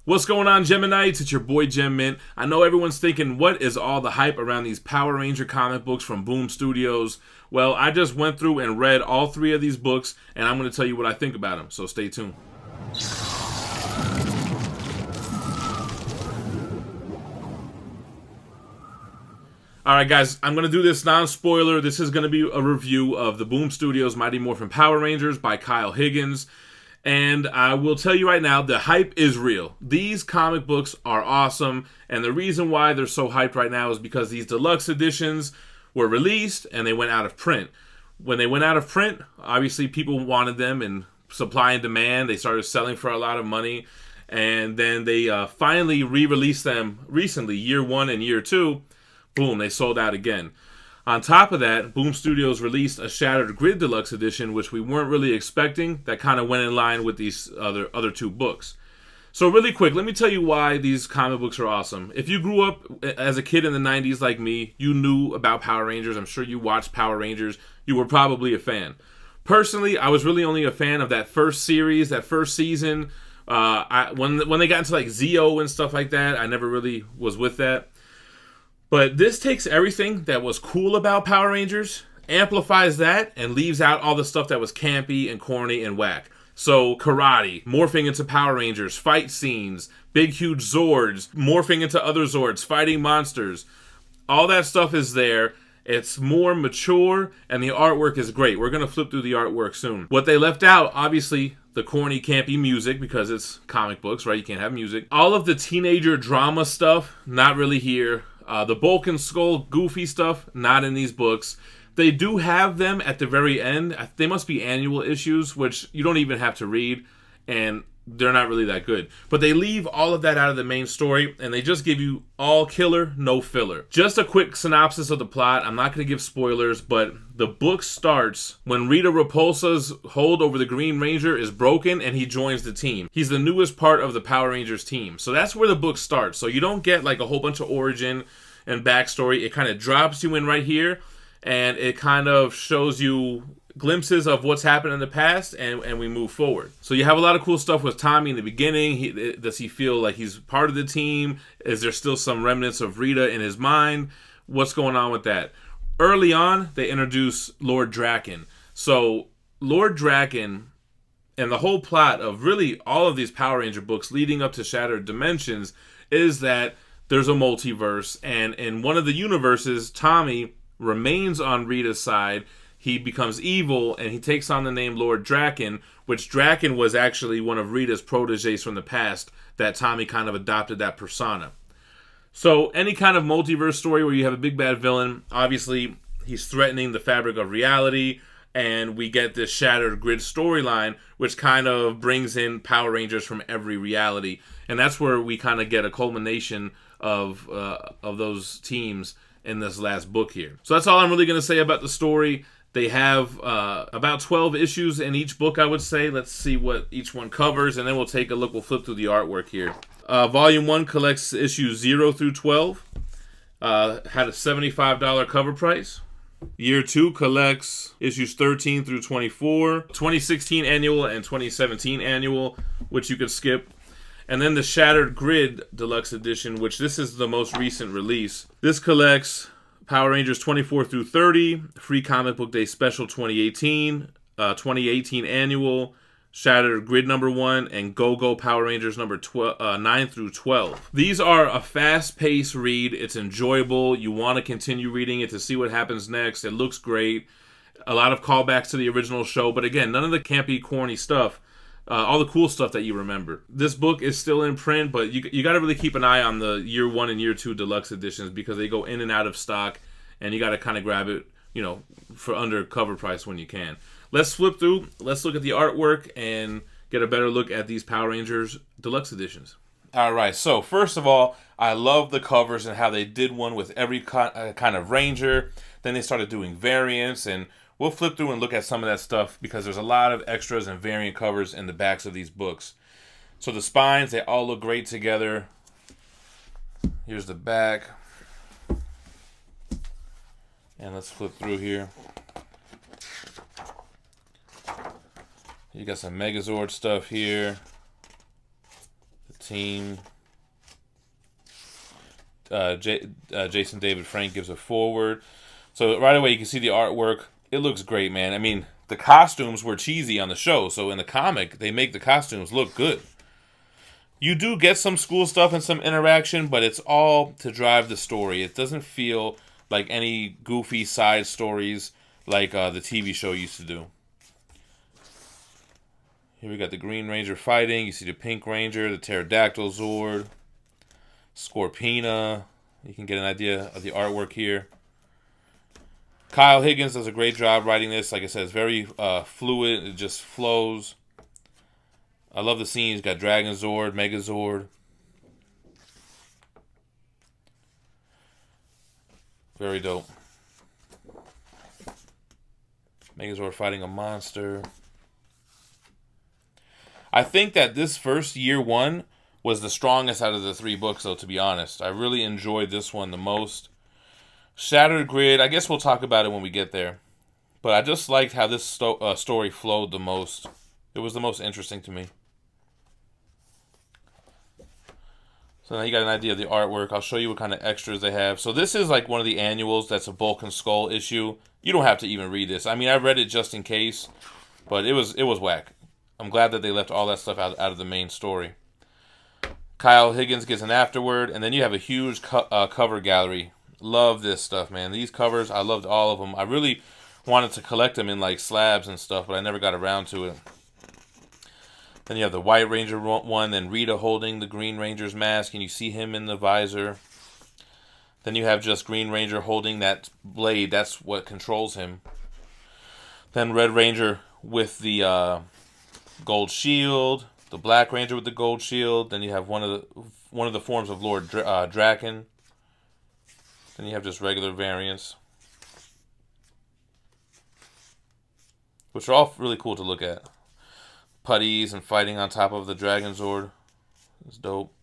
What's going on, Geminites? It's your boy Gem Mint. I know everyone's thinking, what is all the hype around these Power Ranger comic books from Boom Studios? Well, I just went through and read all three of these books, and I'm going to tell you what I think about them, so stay tuned. Alright guys, I'm going to do this non-spoiler. This is going to be a review of the Boom Studios Mighty Morphin Power Rangers by Kyle Higgins. And I will tell you right now, the hype is real. These comic books are awesome, and the reason why they're so hyped right now is because these deluxe editions were released and they went out of print. When they went out of print, obviously people wanted them, and supply and demand, they started selling for a lot of money. And then they finally re-released them recently, year 1 and year 2. Boom, they sold out again. On top of that, Boom Studios released a Shattered Grid Deluxe Edition, which we weren't really expecting. That kind of went in line with these other two books. So really quick, let me tell you why these comic books are awesome. If you grew up as a kid in the 90s like me, you knew about Power Rangers. I'm sure you watched Power Rangers. You were probably a fan. Personally, I was really only a fan of that first series, that first season. When they got into like Zeo and stuff like that, I never really was with that. But this takes everything that was cool about Power Rangers, amplifies that, and leaves out all the stuff that was campy and corny and whack. So karate, morphing into Power Rangers, fight scenes, big huge Zords, morphing into other Zords, fighting monsters. All that stuff is there. It's more mature, and the artwork is great. We're going to flip through the artwork soon. What they left out, obviously, the corny, campy music, because it's comic books, right? You can't have music. All of the teenager drama stuff, not really here. The Bulk and Skull goofy stuff, not in these books. They do have them at the very end. They must be annual issues, which you don't even have to read, and they're not really that good. But they leave all of that out of the main story, and they just give you all killer, no filler. Just a quick synopsis of the plot. I'm not going to give spoilers, but the book starts when Rita Repulsa's hold over the Green Ranger is broken, and he joins the team. He's the newest part of the Power Rangers team. So that's where the book starts. So you don't get like a whole bunch of origin and backstory. It kind of drops you in right here, and it kind of shows you glimpses of what's happened in the past, and we move forward. So you have a lot of cool stuff with Tommy in the beginning. Does he feel like he's part of the team? Is there still some remnants of Rita in his mind? What's going on with that? Early on, they introduce Lord Draken. So Lord Draken, and the whole plot of really all of these Power Ranger books leading up to Shattered Dimensions, is that there's a multiverse, and in one of the universes, Tommy remains on Rita's side. He becomes evil, and he takes on the name Lord Draken, which Draken was actually one of Rita's proteges from the past, that Tommy kind of adopted that persona. So any kind of multiverse story where you have a big bad villain, obviously he's threatening the fabric of reality, and we get this Shattered Grid storyline, which kind of brings in Power Rangers from every reality. And that's where we kind of get a culmination of those teams in this last book here. So that's all I'm really going to say about the story. They have about 12 issues in each book, I would say. Let's see what each one covers, and then we'll take a look. We'll flip through the artwork here. Volume 1 collects issues 0 through 12. Had a $75 cover price. Year 2 collects issues 13 through 24. 2016 annual and 2017 annual, which you could skip. And then the Shattered Grid Deluxe Edition, which this is the most recent release. This collects Power Rangers 24 through 30, Free Comic Book Day Special 2018, 2018 Annual, Shattered Grid number 1, and Go-Go Power Rangers number 9 through 12. These are a fast-paced read. It's enjoyable. You want to continue reading it to see what happens next. It looks great. A lot of callbacks to the original show, but again, none of the campy, corny stuff. All the cool stuff that you remember. This book is still in print, but you got to really keep an eye on the Year 1 and Year 2 deluxe editions, because they go in and out of stock, and you got to kind of grab it, for under cover price when you can. Let's flip through. Let's look at the artwork and get a better look at these Power Rangers deluxe editions. All right, so first of all, I love the covers and how they did one with every kind of Ranger. Then they started doing variants, and we'll flip through and look at some of that stuff, because there's a lot of extras and variant covers in the backs of these books. So the spines, they all look great together. Here's the back. And let's flip through here. You got some Megazord stuff here. The team. Jason David Frank gives a forward. So right away you can see the artwork. It looks great, man. I mean, the costumes were cheesy on the show, so in the comic, they make the costumes look good. You do get some school stuff and some interaction, but it's all to drive the story. It doesn't feel like any goofy side stories like the TV show used to do. Here we got the Green Ranger fighting. You see the Pink Ranger, the Pterodactyl Zord, Scorpina. You can get an idea of the artwork here. Kyle Higgins does a great job writing this. Like I said, it's very fluid. It just flows. I love the scenes. Got Dragon Zord, Megazord. Very dope. Megazord fighting a monster. I think that this first year one was the strongest out of the 3 books, though, to be honest. I really enjoyed this one the most. Shattered Grid, I guess we'll talk about it when we get there. But I just liked how this story flowed the most. It was the most interesting to me. So now you got an idea of the artwork. I'll show you what kind of extras they have. So this is like one of the annuals that's a Bulk and Skull issue. You don't have to even read this. I mean, I read it just in case, but it was whack. I'm glad that they left all that stuff out of the main story. Kyle Higgins gets an afterword, and then you have a huge cover gallery. Love this stuff, man. These covers, I loved all of them. I really wanted to collect them in like slabs and stuff, but I never got around to it. Then you have the White Ranger one, then Rita holding the Green Ranger's mask, and you see him in the visor. Then you have just Green Ranger holding that blade. That's what controls him. Then Red Ranger with the gold shield. The Black Ranger with the gold shield. Then you have one of the forms of Lord Draken. Then you have just regular variants, which are all really cool to look at. Putties and fighting on top of the Dragon Zord. It's dope.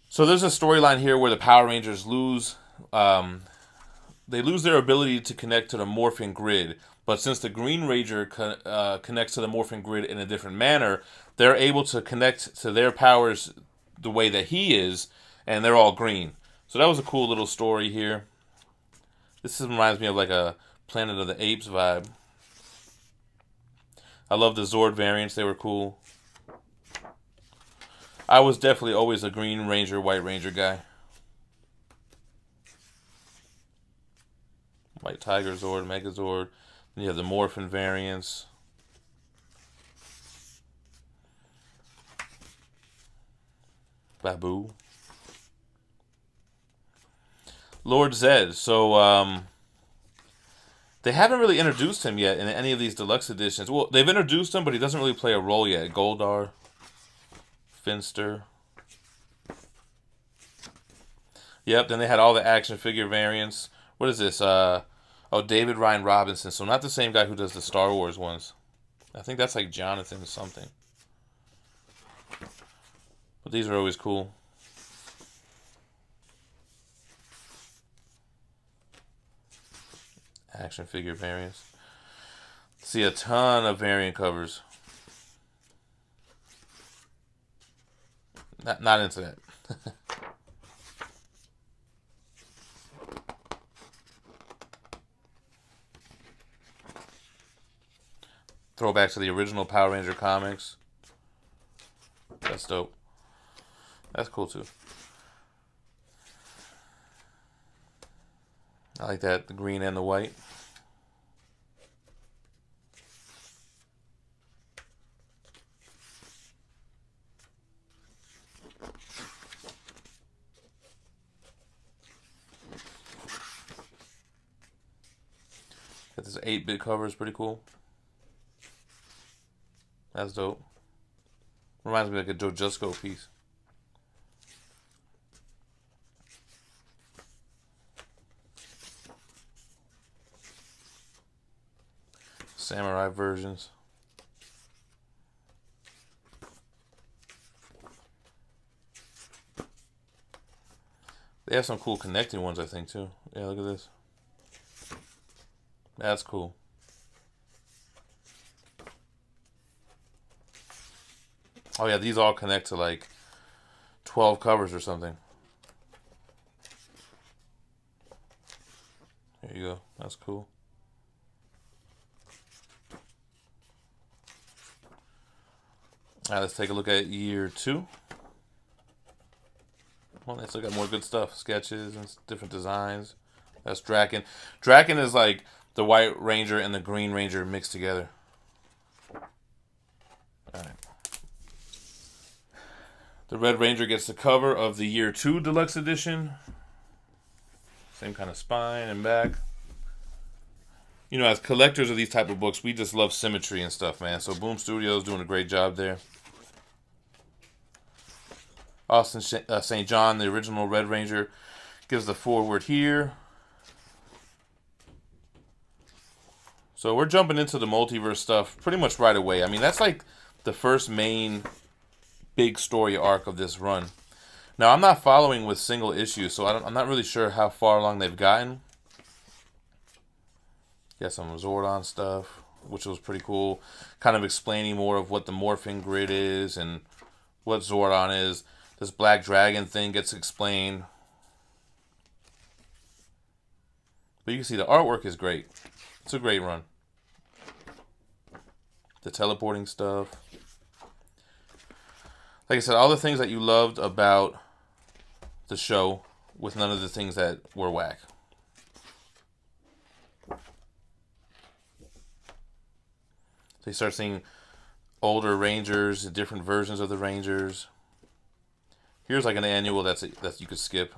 So there's a storyline here where the Power Rangers lose. They lose their ability to connect to the Morphin grid. But since the Green Ranger connects to the Morphin grid in a different manner, they're able to connect to their powers the way that he is, and they're all green. So that was a cool little story here. This reminds me of like a Planet of the Apes vibe. I love the Zord variants. They were cool. I was definitely always a Green Ranger, White Ranger guy. White Tiger Zord, Megazord. Then you have the Morphin variants. Babu. Lord Zed. So, they haven't really introduced him yet in any of these deluxe editions. Well, they've introduced him, but he doesn't really play a role yet. Goldar. Finster. Yep, then they had all the action figure variants. What is this? David Ryan Robinson. So not the same guy who does the Star Wars ones. I think that's like Jonathan or something. But these are always cool. Action figure variants. See a ton of variant covers. Not into that. Throwback to the original Power Ranger comics. That's dope. That's cool too. I like that, the green and the white. Got this 8-bit cover, is pretty cool. That's dope. Reminds me of like a Joe Jusko piece. Samurai versions. They have some cool connecting ones, I think, too. Yeah, look at this. That's cool. Oh, yeah, these all connect to, like, 12 covers or something. There you go. That's cool. All right, let's take a look at year 2. Well, let's look at more good stuff. Sketches and different designs. That's Draken. Draken is like the White Ranger and the Green Ranger mixed together. All right. The Red Ranger gets the cover of the year 2 deluxe edition. Same kind of spine and back. You know, as collectors of these type of books, we just love symmetry and stuff, man. So Boom Studios doing a great job there. Austin St. John, the original Red Ranger, gives the foreword here. So we're jumping into the multiverse stuff pretty much right away. I mean, that's like the first main big story arc of this run. Now, I'm not following with single issues, so I'm not really sure how far along they've gotten. Got some Zordon stuff, which was pretty cool. Kind of explaining more of what the Morphin grid is and what Zordon is. This Black Dragon thing gets explained. But you can see the artwork is great. It's a great run. The teleporting stuff. Like I said, all the things that you loved about the show with none of the things that were whack. So you start seeing older Rangers, different versions of the Rangers. Here's like an annual that you could skip.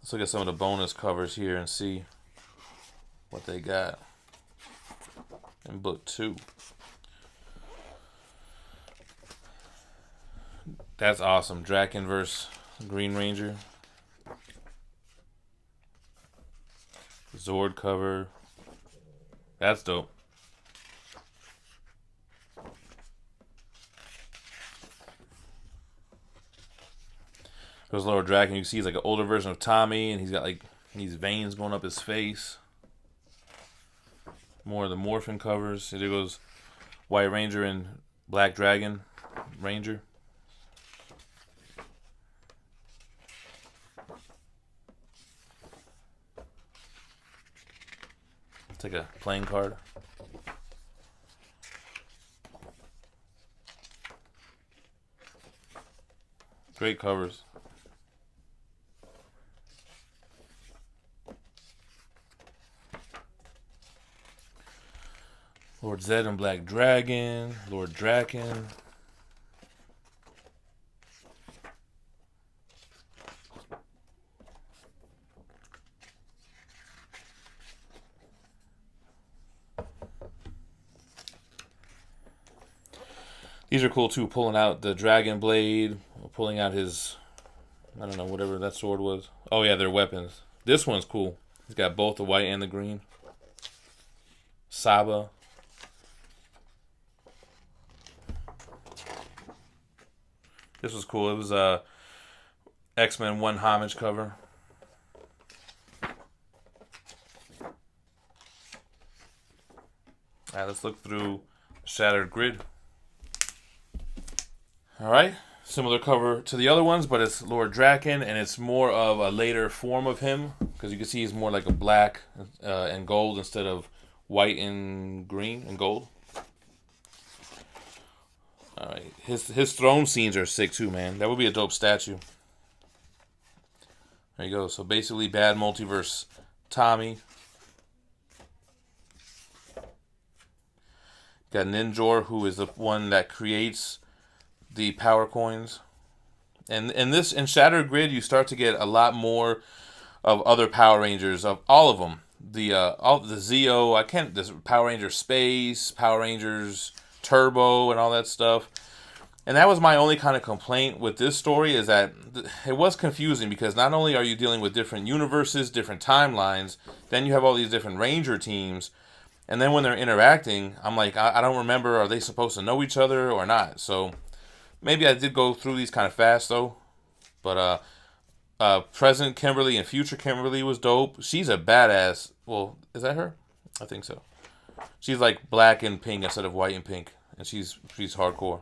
Let's look at some of the bonus covers here and see what they got in book 2. That's awesome. Draken versus Green Ranger. Zord cover. That's dope. Goes Lower Dragon. You can see he's like an older version of Tommy, and he's got like these veins going up his face. More of the Morphin covers. There goes White Ranger and Black Dragon Ranger. Take a playing card. Great covers. Lord Zed and Black Dragon. Lord Draken. These are cool too, pulling out the Dragon Blade, pulling out his, I don't know, whatever that sword was. Oh yeah, they're weapons. This one's cool. He's got both the white and the green. Saba. This was cool. It was a X-Men 1 homage cover. Alright, let's look through Shattered Grid. Alright, similar cover to the other ones, but it's Lord Draken, and it's more of a later form of him, because you can see he's more like a black and gold instead of white and green and gold. Alright, his throne scenes are sick too, man. That would be a dope statue. There you go. So basically, bad multiverse Tommy. Got Ninjor, who is the one that creates the power coins. And in Shattered Grid, you start to get a lot more of other Power Rangers, of all of them. All the Zeo, this Power Ranger Space, Power Rangers Turbo, and all that stuff. And that was my only kind of complaint with this story, is that it was confusing, because not only are you dealing with different universes, different timelines, then you have all these different Ranger teams, and then when they're interacting, I'm like, I don't remember, are they supposed to know each other or not? So maybe I did go through these kind of fast though. But present Kimberly and future Kimberly was dope. She's a badass. Well, is that her? I think so. She's like black and pink instead of white and pink, and she's hardcore.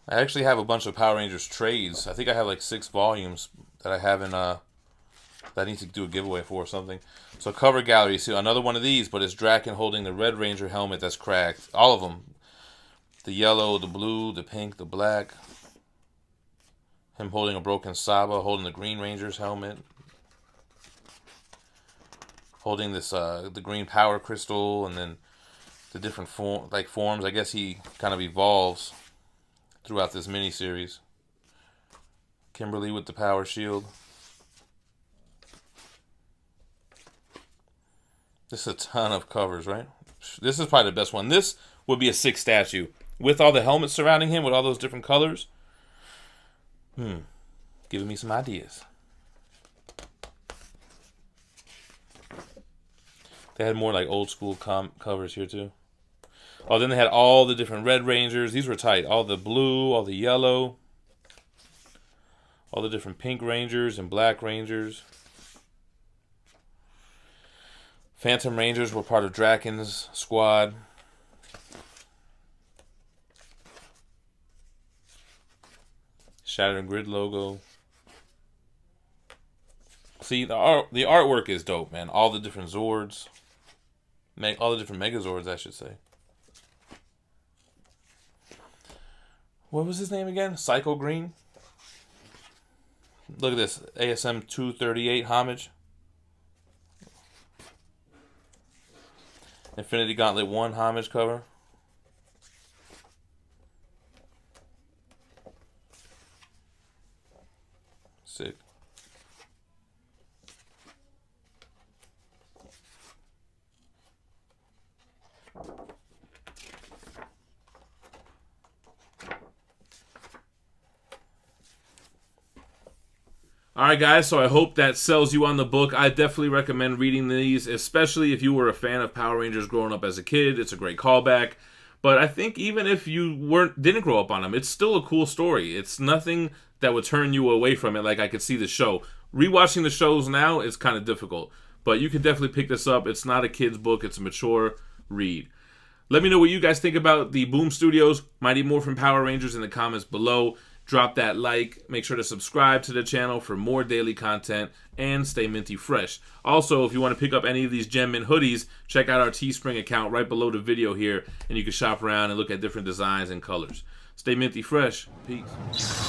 I actually have a bunch of Power Rangers trades. I think I have like 6 volumes that I haven't that I need to do a giveaway for or something. So cover gallery, see another one of these, but it's Draken holding the Red Ranger helmet that's cracked. All of them. The yellow, the blue, the pink, the black. Him holding a broken Saba, holding the Green Ranger's helmet. Holding this the green power crystal, and then the different forms. I guess he kind of evolves throughout this mini-series. Kimberly with the power shield. This is a ton of covers, right? This is probably the best one. This would be a 6 statue. With all the helmets surrounding him, with all those different colors. Giving me some ideas. They had more like old school covers here too. Oh, then they had all the different Red Rangers. These were tight. All the blue, all the yellow. All the different pink Rangers and black Rangers. Phantom Rangers were part of Draken's squad. Shattered Grid logo. See, the artwork is dope, man. All the different Zords. All the different Megazords, I should say. What was his name again? Psycho Green? Look at this. ASM 238 homage. Infinity Gauntlet 1 homage cover. Sick. Alright guys, so I hope that sells you on the book. I definitely recommend reading these, especially if you were a fan of Power Rangers growing up as a kid. It's a great callback. But I think even if you didn't grow up on them, it's still a cool story. It's nothing that would turn you away from it like I could see the show. Rewatching the shows now is kind of difficult. But you can definitely pick this up. It's not a kid's book. It's a mature read. Let me know what you guys think about the Boom Studios Mighty Morphin Power Rangers in the comments below. Drop that like. Make sure to subscribe to the channel for more daily content and stay minty fresh. Also, if you want to pick up any of these Gem Mint hoodies, check out our Teespring account right below the video here, and you can shop around and look at different designs and colors. Stay minty fresh. Peace.